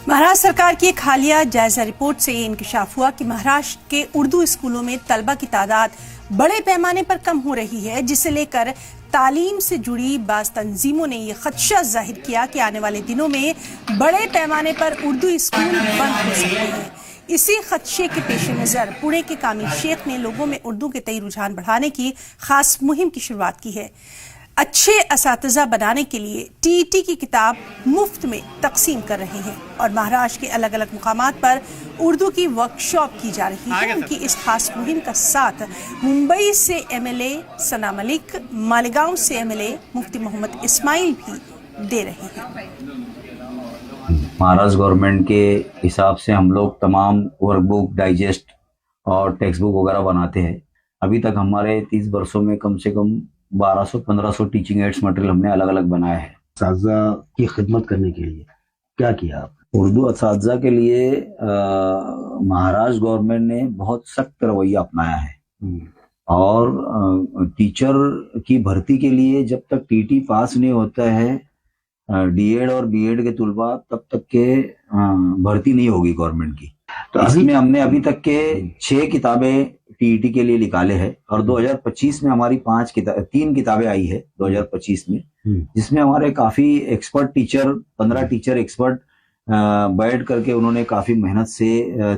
महाराष्ट्र सरकार की एक हालिया जायजा रिपोर्ट से ये इंकशाफ हुआ कि महाराष्ट्र के उर्दू स्कूलों में तलबा की तादाद बड़े पैमाने पर कम हो रही है, जिसे लेकर तालीम से जुड़ी बाज़ तंजीमों ने ये खदशा जाहिर किया कि आने वाले दिनों में बड़े पैमाने पर उर्दू स्कूल बंद हो सकते हैं। इसी खदशे के पेश नज़र पुणे के कामिल शेख ने लोगों में उर्दू के तई रुझान बढ़ाने की खास मुहिम की शुरुआत की है। अच्छे असातिज़ा बनाने के लिए टीईटी की किताब मुफ्त में तकसीम कर रहे हैं और महाराष्ट्र के अलग अलग मुकामात पर उर्दू की वर्कशॉप की जा रही है। उनकी इस खास मुहिम का साथ मुंबई से एमएलए सना मलिक, मालेगांव से एमएलए मुफ्ती मोहम्मद इस्माइल भी दे रहे हैं। महाराष्ट्र गवर्नमेंट के हिसाब से हम लोग तमाम वर्कबुक, डाइजेस्ट और टेक्स्ट बुक वगैरह बनाते हैं। अभी तक हमारे 30 वर्षों में कम से कम 1200-1500 टीचिंग एड्स मटेरियल हमने अलग अलग बनाया है। असातिज़ा की खिदमत करने के लिए क्या किया आप? उर्दू असातिज़ा के लिए महाराष्ट्र गवर्नमेंट ने बहुत सख्त रवैया अपनाया है और टीचर की भर्ती के लिए जब तक टीटी पास नहीं होता है डीएड और बीएड के तुलबा तब तक के भर्ती नहीं होगी गवर्नमेंट की। तो इसमें हमने अभी तक के 6 किताबें टीईटी के लिए निकाले हैं और 2025 में हमारी 3 किताबें आई है 2025 में, जिसमें हमारे काफी एक्सपर्ट टीचर 15 टीचर एक्सपर्ट बैठ करके उन्होंने काफी मेहनत से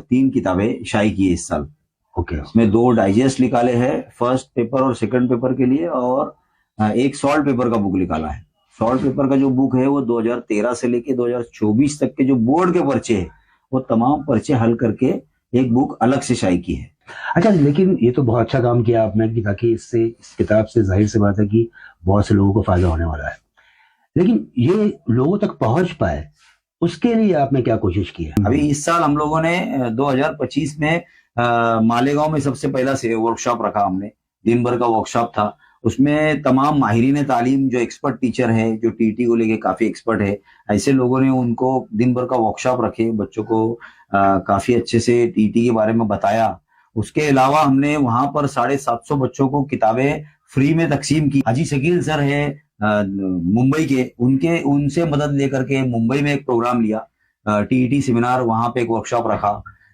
3 किताबें शाई की है इस साल। इसमें 2 डाइजेस्ट निकाले हैं फर्स्ट पेपर और सेकंड पेपर के लिए और एक सॉल्ट पेपर का बुक निकाला है। सॉल्ट पेपर का जो बुक है वो 2013 से लेके 2024 तक के जो बोर्ड के पर्चे है वो तमाम पर्चे हल करके एक बुक अलग से शाई की है। अच्छा, लेकिन ये तो बहुत अच्छा काम किया आपने कि ताकि इससे इस किताब से जाहिर सी बात है कि बहुत से लोगों को फायदा होने वाला है, लेकिन ये लोगों तक पहुंच पाए उसके लिए आपने क्या कोशिश की है? अभी इस साल हम लोगों ने 2025 में मालेगांव में सबसे पहला से वर्कशॉप रखा हमने। दिन भर का वर्कशॉप था, उसमें तमाम माहिरीन तालीम जो एक्सपर्ट टीचर है, जो टीटी को लेके काफी एक्सपर्ट है, ऐसे लोगों ने उनको दिन भर का वर्कशॉप रखे, बच्चों को काफी अच्छे से टीटी के बारे में बताया। उसके अलावा हमने वहां पर 750 बच्चों को किताबें फ्री में तकसीम की। हाजी शकील सर है मुंबई के, उनसे मदद लेकर के मुंबई में एक प्रोग्राम लिया, टीईटी सेमिनार, वहां पे एक वर्कशॉप रखा।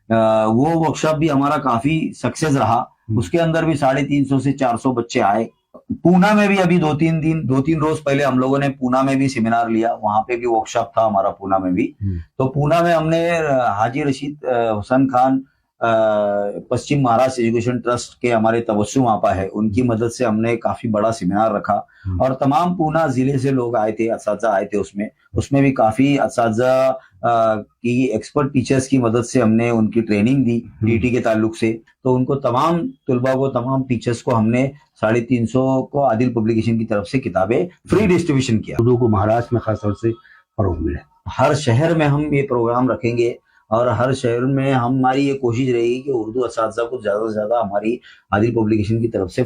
वो वर्कशॉप भी हमारा काफी सक्सेस रहा। उसके अंदर भी 350 से 400 बच्चे आए। पूना में भी अभी 2-3 रोज पहले हम लोगों ने पूना में भी सेमिनार लिया, वहां पे भी वर्कशॉप था हमारा पूना में भी। तो पूना में हमने हाजी रशीद हुसैन खान पश्चिम महाराष्ट्र एजुकेशन ट्रस्ट के हमारे तवस्सुम आपा है, उनकी मदद से हमने काफी बड़ा सेमिनार रखा और तमाम पूना जिले से लोग आए थे, असातिज़ा आए थे। उसमें भी काफी असातिज़ा की एक्सपर्ट टीचर्स की मदद से हमने उनकी ट्रेनिंग दी टीटी के ताल्लुक से। तो उनको तमाम तुलबा को, तमाम टीचर्स को हमने 350 को आदिल पब्लिकेशन की तरफ से किताबें फ्री डिस्ट्रीब्यूशन किया। उर्दू को महाराष्ट्र में खासतौर से फरोग मिले। हर शहर में हम ये प्रोग्राम रखेंगे और हर शहर में हमारी ये कोशिश रहेगी कि उर्दू असातिज़ा को ज्यादा से ज्यादा हमारी आदिल पब्लिकेशन की तरफ से